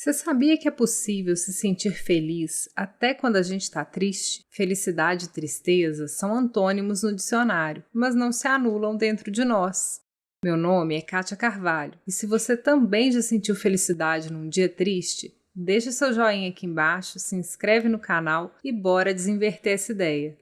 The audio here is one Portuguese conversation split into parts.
Você sabia que é possível se sentir feliz até quando a gente está triste? Felicidade e tristeza são antônimos no dicionário, mas não se anulam dentro de nós. Meu nome é Kátia Carvalho e se você também já sentiu felicidade num dia triste, deixa seu joinha aqui embaixo, se inscreve no canal e bora desinverter essa ideia.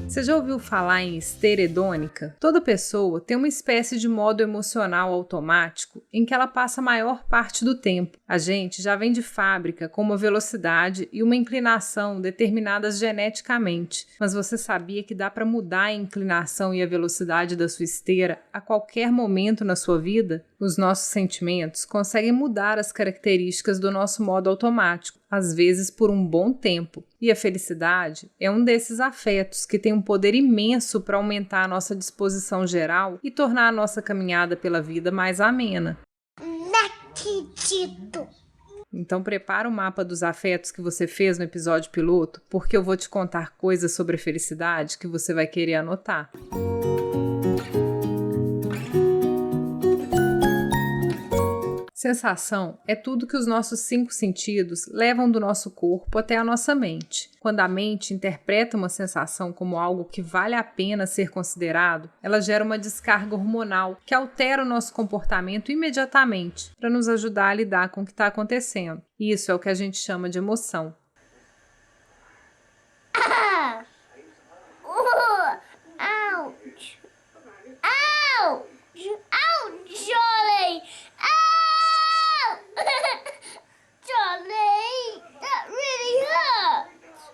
Você já ouviu falar em esteira hedônica? Toda pessoa tem uma espécie de modo emocional automático em que ela passa a maior parte do tempo. A gente já vem de fábrica com uma velocidade e uma inclinação determinadas geneticamente, mas você sabia que dá para mudar a inclinação e a velocidade da sua esteira a qualquer momento na sua vida? Os nossos sentimentos conseguem mudar as características do nosso modo automático, às vezes por um bom tempo. E a felicidade é um desses afetos que tem um poder imenso para aumentar a nossa disposição geral e tornar a nossa caminhada pela vida mais amena. Não acredito! Então prepara o mapa dos afetos que você fez no episódio piloto, porque eu vou te contar coisas sobre a felicidade que você vai querer anotar. Sensação é tudo que os nossos 5 sentidos levam do nosso corpo até a nossa mente. Quando a mente interpreta uma sensação como algo que vale a pena ser considerado, ela gera uma descarga hormonal que altera o nosso comportamento imediatamente para nos ajudar a lidar com o que está acontecendo. Isso é o que a gente chama de emoção. Ouch! Ouch! Ouch, Jolie! Jolie, that really hurts!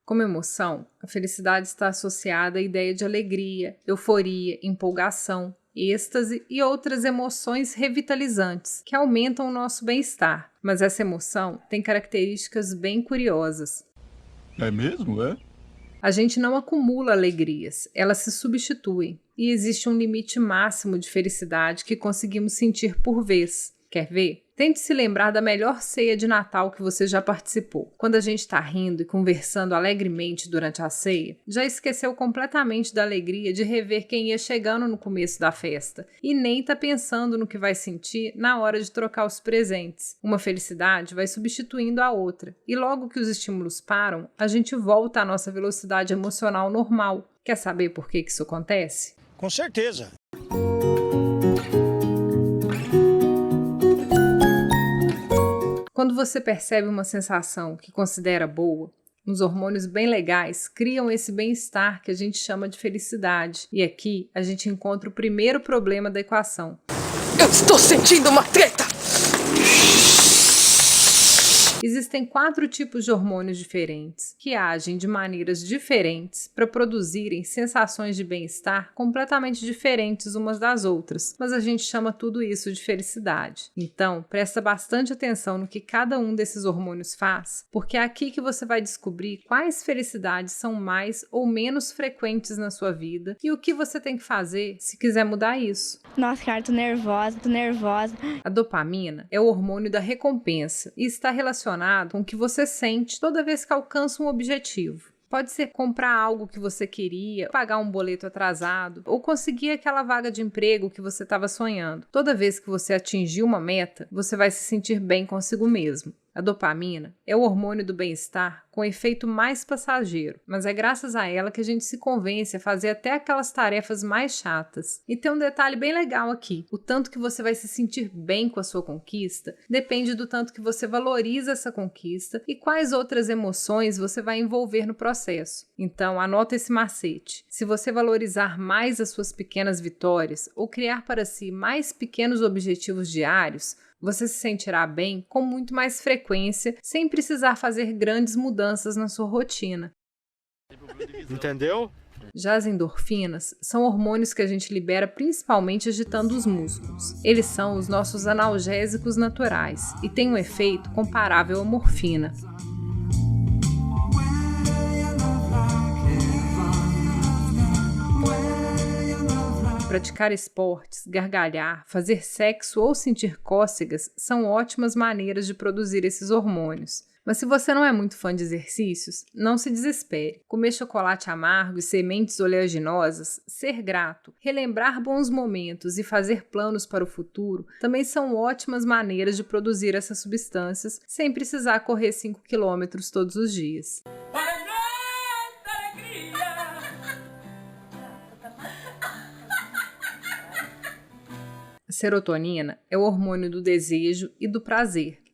Como emoção, a felicidade está associada à ideia de alegria, euforia, empolgação, êxtase e outras emoções revitalizantes que aumentam o nosso bem-estar. Mas essa emoção tem características bem curiosas. É mesmo, é? A gente não acumula alegrias, elas se substituem. E existe um limite máximo de felicidade que conseguimos sentir por vez. Quer ver? Tente se lembrar da melhor ceia de Natal que você já participou. Quando a gente está rindo e conversando alegremente durante a ceia, já esqueceu completamente da alegria de rever quem ia chegando no começo da festa e nem está pensando no que vai sentir na hora de trocar os presentes. Uma felicidade vai substituindo a outra e logo que os estímulos param, a gente volta à nossa velocidade emocional normal. Quer saber por que isso acontece? Com certeza. Quando você percebe uma sensação que considera boa, os hormônios bem legais criam esse bem-estar que a gente chama de felicidade. E aqui a gente encontra o primeiro problema da equação. Eu estou sentindo uma treta! Existem 4 tipos de hormônios diferentes que agem de maneiras diferentes para produzirem sensações de bem-estar completamente diferentes umas das outras, mas a gente chama tudo isso de felicidade. Então, presta bastante atenção no que cada um desses hormônios faz, porque é aqui que você vai descobrir quais felicidades são mais ou menos frequentes na sua vida e o que você tem que fazer se quiser mudar isso. Nossa, cara, tô nervosa. A dopamina é o hormônio da recompensa e está relacionado com o que você sente toda vez que alcança um objetivo. Pode ser comprar algo que você queria, pagar um boleto atrasado ou conseguir aquela vaga de emprego que você estava sonhando. Toda vez que você atingir uma meta, você vai se sentir bem consigo mesmo. A dopamina é o hormônio do bem-estar com efeito mais passageiro, mas é graças a ela que a gente se convence a fazer até aquelas tarefas mais chatas. E tem um detalhe bem legal aqui: o tanto que você vai se sentir bem com a sua conquista depende do tanto que você valoriza essa conquista e quais outras emoções você vai envolver no processo. Então, anota esse macete. Se você valorizar mais as suas pequenas vitórias ou criar para si mais pequenos objetivos diários, você se sentirá bem com muito mais frequência, sem precisar fazer grandes mudanças na sua rotina. Entendeu? Já as endorfinas são hormônios que a gente libera principalmente agitando os músculos. Eles são os nossos analgésicos naturais e têm um efeito comparável à morfina. Praticar esportes, gargalhar, fazer sexo ou sentir cócegas são ótimas maneiras de produzir esses hormônios. Mas se você não é muito fã de exercícios, não se desespere. Comer chocolate amargo e sementes oleaginosas, ser grato, relembrar bons momentos e fazer planos para o futuro também são ótimas maneiras de produzir essas substâncias sem precisar correr 5 quilômetros todos os dias. A serotonina é o hormônio do desejo e do prazer.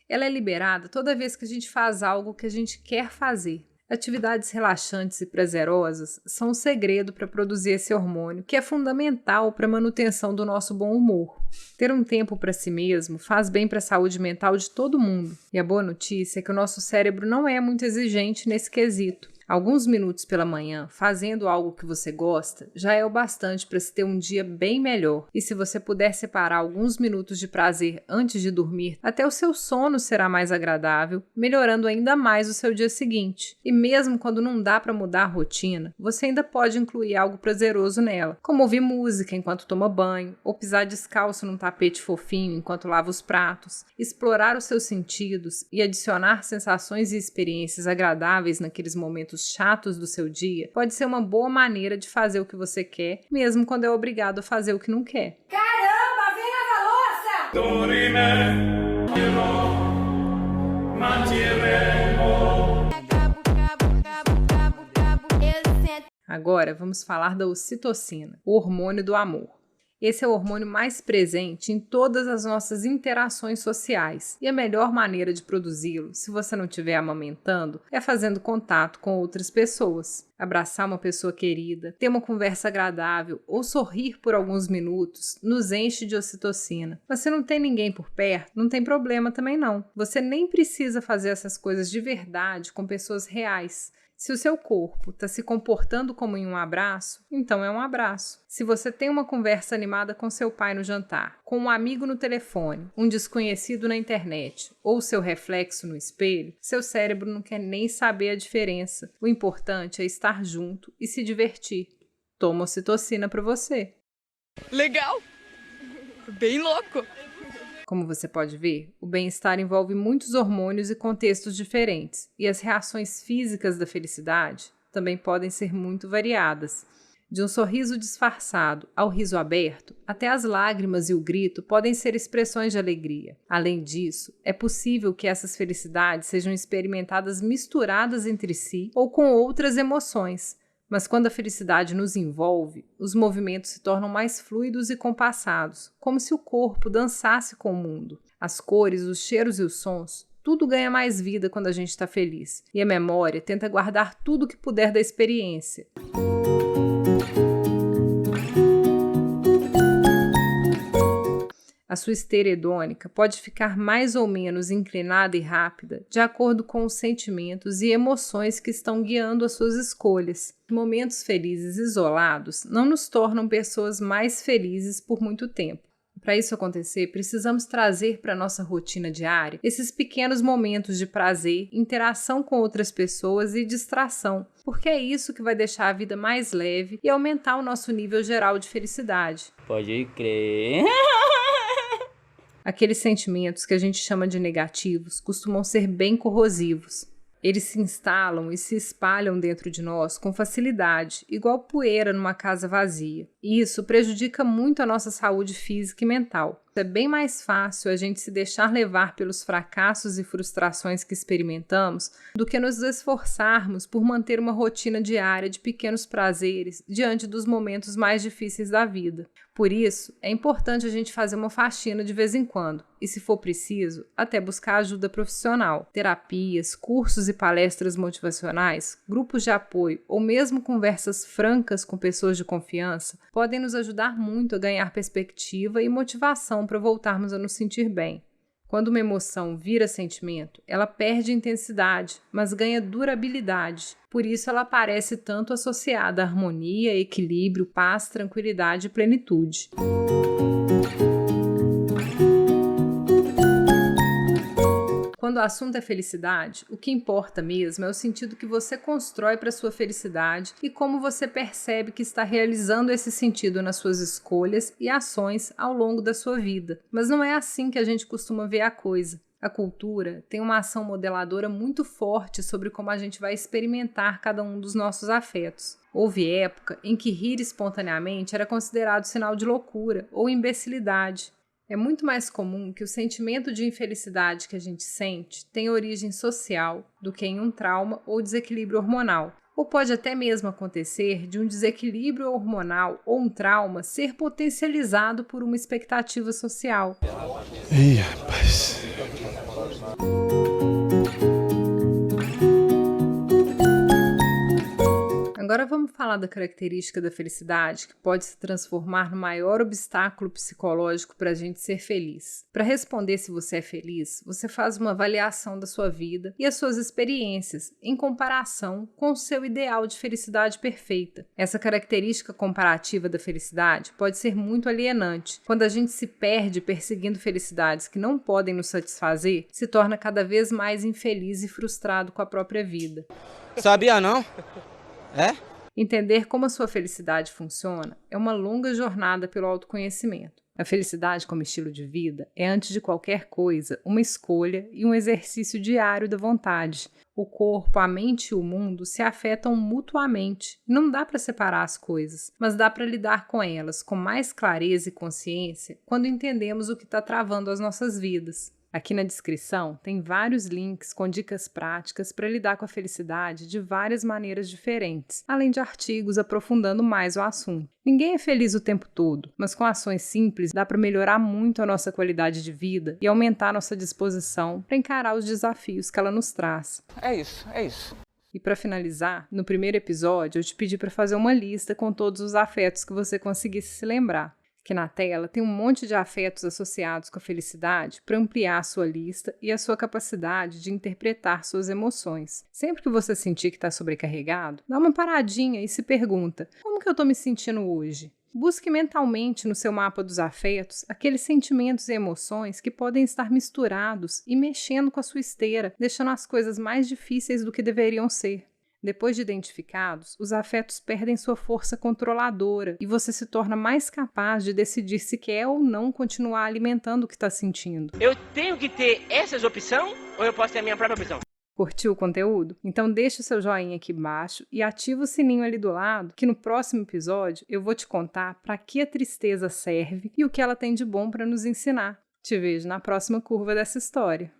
Ela é liberada toda vez que a gente faz algo que a gente quer fazer. Atividades relaxantes e prazerosas são o segredo para produzir esse hormônio, que é fundamental para a manutenção do nosso bom humor. Ter um tempo para si mesmo faz bem para a saúde mental de todo mundo. E a boa notícia é que o nosso cérebro não é muito exigente nesse quesito. Alguns minutos pela manhã, fazendo algo que você gosta, já é o bastante para se ter um dia bem melhor. E se você puder separar alguns minutos de prazer antes de dormir, até o seu sono será mais agradável, melhorando ainda mais o seu dia seguinte. E mesmo quando não dá para mudar a rotina, você ainda pode incluir algo prazeroso nela, como ouvir música enquanto toma banho, ou pisar descalço num tapete fofinho enquanto lava os pratos, explorar os seus sentidos e adicionar sensações e experiências agradáveis naqueles momentos chatos do seu dia pode ser uma boa maneira de fazer o que você quer, mesmo quando é obrigado a fazer o que não quer. Caramba, vem lavar louça! Agora vamos falar da ocitocina, o hormônio do amor. Esse é o hormônio mais presente em todas as nossas interações sociais. E a melhor maneira de produzi-lo, se você não estiver amamentando, é fazendo contato com outras pessoas. Abraçar uma pessoa querida, ter uma conversa agradável ou sorrir por alguns minutos nos enche de ocitocina. Mas se não tem ninguém por perto, não tem problema também não. Você nem precisa fazer essas coisas de verdade com pessoas reais. Se o seu corpo está se comportando como em um abraço, então é um abraço. Se você tem uma conversa animada com seu pai no jantar, com um amigo no telefone, um desconhecido na internet ou seu reflexo no espelho, seu cérebro não quer nem saber a diferença. O importante é estar junto e se divertir. Toma ocitocina para você. Legal! Bem louco! Como você pode ver, o bem-estar envolve muitos hormônios e contextos diferentes, e as reações físicas da felicidade também podem ser muito variadas. De um sorriso disfarçado ao riso aberto, até as lágrimas e o grito podem ser expressões de alegria. Além disso, é possível que essas felicidades sejam experimentadas misturadas entre si ou com outras emoções. Mas quando a felicidade nos envolve, os movimentos se tornam mais fluidos e compassados, como se o corpo dançasse com o mundo. As cores, os cheiros e os sons, tudo ganha mais vida quando a gente está feliz. E a memória tenta guardar tudo o que puder da experiência. A sua esteira hedônica pode ficar mais ou menos inclinada e rápida de acordo com os sentimentos e emoções que estão guiando as suas escolhas. Momentos felizes isolados não nos tornam pessoas mais felizes por muito tempo. Para isso acontecer, precisamos trazer para a nossa rotina diária esses pequenos momentos de prazer, interação com outras pessoas e distração, porque é isso que vai deixar a vida mais leve e aumentar o nosso nível geral de felicidade. Pode crer. Aqueles sentimentos que a gente chama de negativos costumam ser bem corrosivos. Eles se instalam e se espalham dentro de nós com facilidade, igual poeira numa casa vazia. E isso prejudica muito a nossa saúde física e mental. É bem mais fácil a gente se deixar levar pelos fracassos e frustrações que experimentamos do que nos esforçarmos por manter uma rotina diária de pequenos prazeres diante dos momentos mais difíceis da vida. Por isso, é importante a gente fazer uma faxina de vez em quando e, se for preciso, até buscar ajuda profissional. Terapias, cursos e palestras motivacionais, grupos de apoio ou mesmo conversas francas com pessoas de confiança podem nos ajudar muito a ganhar perspectiva e motivação para voltarmos a nos sentir bem. Quando uma emoção vira sentimento, ela perde intensidade, mas ganha durabilidade. Por isso ela aparece tanto associada à harmonia, equilíbrio, paz, tranquilidade e plenitude. Quando o assunto é felicidade, o que importa mesmo é o sentido que você constrói para a sua felicidade e como você percebe que está realizando esse sentido nas suas escolhas e ações ao longo da sua vida. Mas não é assim que a gente costuma ver a coisa. A cultura tem uma ação modeladora muito forte sobre como a gente vai experimentar cada um dos nossos afetos. Houve época em que rir espontaneamente era considerado sinal de loucura ou imbecilidade. É muito mais comum que o sentimento de infelicidade que a gente sente tenha origem social do que em um trauma ou desequilíbrio hormonal. Ou pode até mesmo acontecer de um desequilíbrio hormonal ou um trauma ser potencializado por uma expectativa social. Ih, rapaz. Agora vamos falar da característica da felicidade que pode se transformar no maior obstáculo psicológico para a gente ser feliz. Para responder se você é feliz, você faz uma avaliação da sua vida e as suas experiências em comparação com o seu ideal de felicidade perfeita. Essa característica comparativa da felicidade pode ser muito alienante. Quando a gente se perde perseguindo felicidades que não podem nos satisfazer, se torna cada vez mais infeliz e frustrado com a própria vida. Sabia não? É? Entender como a sua felicidade funciona é uma longa jornada pelo autoconhecimento. A felicidade como estilo de vida é, antes de qualquer coisa, uma escolha e um exercício diário da vontade. O corpo, a mente e o mundo se afetam mutuamente. Não dá para separar as coisas, mas dá para lidar com elas com mais clareza e consciência quando entendemos o que está travando as nossas vidas. Aqui na descrição tem vários links com dicas práticas para lidar com a felicidade de várias maneiras diferentes, além de artigos aprofundando mais o assunto. Ninguém é feliz o tempo todo, mas com ações simples dá para melhorar muito a nossa qualidade de vida e aumentar nossa disposição para encarar os desafios que ela nos traz. É isso. E para finalizar, no primeiro episódio eu te pedi para fazer uma lista com todos os afetos que você conseguisse se lembrar. Aqui na tela tem um monte de afetos associados com a felicidade para ampliar a sua lista e a sua capacidade de interpretar suas emoções. Sempre que você sentir que está sobrecarregado, dá uma paradinha e se pergunta: como que eu estou me sentindo hoje? Busque mentalmente no seu mapa dos afetos aqueles sentimentos e emoções que podem estar misturados e mexendo com a sua esteira, deixando as coisas mais difíceis do que deveriam ser. Depois de identificados, os afetos perdem sua força controladora e você se torna mais capaz de decidir se quer ou não continuar alimentando o que está sentindo. Eu tenho que ter essas opções ou eu posso ter a minha própria opção? Curtiu o conteúdo? Então deixa o seu joinha aqui embaixo e ativa o sininho ali do lado, que no próximo episódio eu vou te contar para que a tristeza serve e o que ela tem de bom para nos ensinar. Te vejo na próxima curva dessa história.